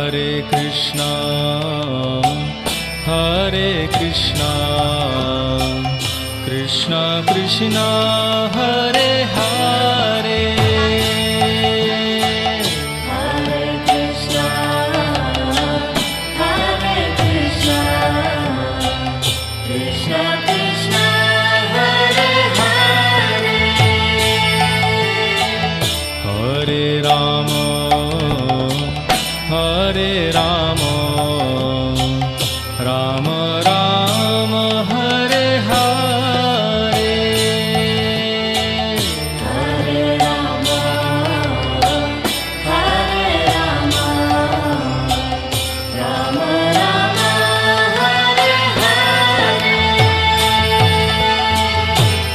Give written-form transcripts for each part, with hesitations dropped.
हरे कृष्णा कृष्णा कृष्णा हरे हरे हरे राम राम राम हरे हरे हरे राम राम राम हरे हरे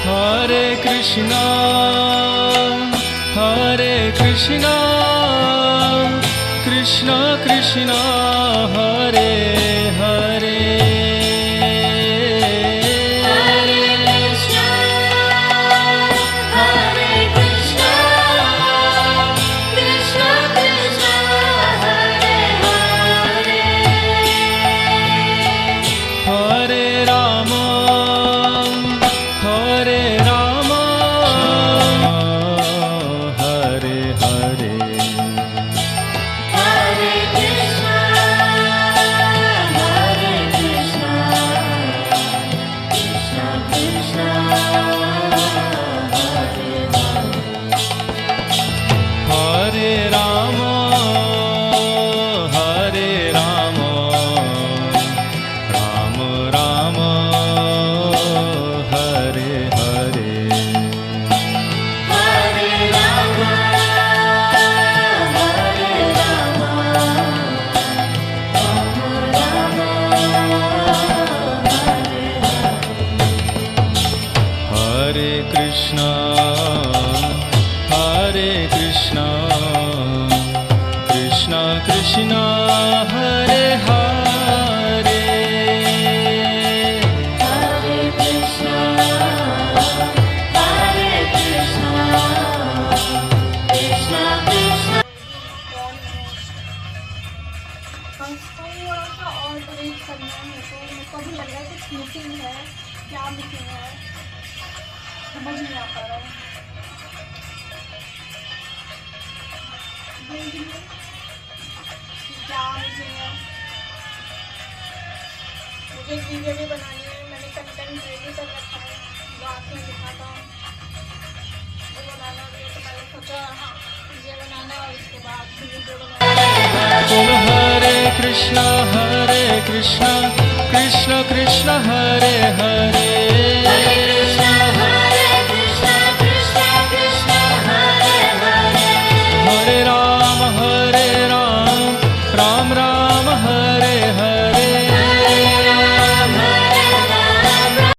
हरे कृष्णा कृष्णा कृष्णा हरे हरे कृष्णा कृष्णा हरे हरे हरे कृष्णा कृष्णा कृष्णा। थोड़ा सा ऑल्टरेट करना है तो मेरे को भी लग रहा है कुछ मिसिंग है। क्या मिसिंग है समझ नहीं आ पा रहा है। क्या मिसिंग है? मुझे वीडियो भी बनानी है। मैंने कंटेंट रेडी कर रखा है जो आपको दिखाता हूँ। वो बनाना भी है तो पहले सोचा हाँ ये बनाना और उसके बाद फिर वीडियो बनाना। हरे कृष्णा कृष्ण कृष्ण हरे हरे हरे राम राम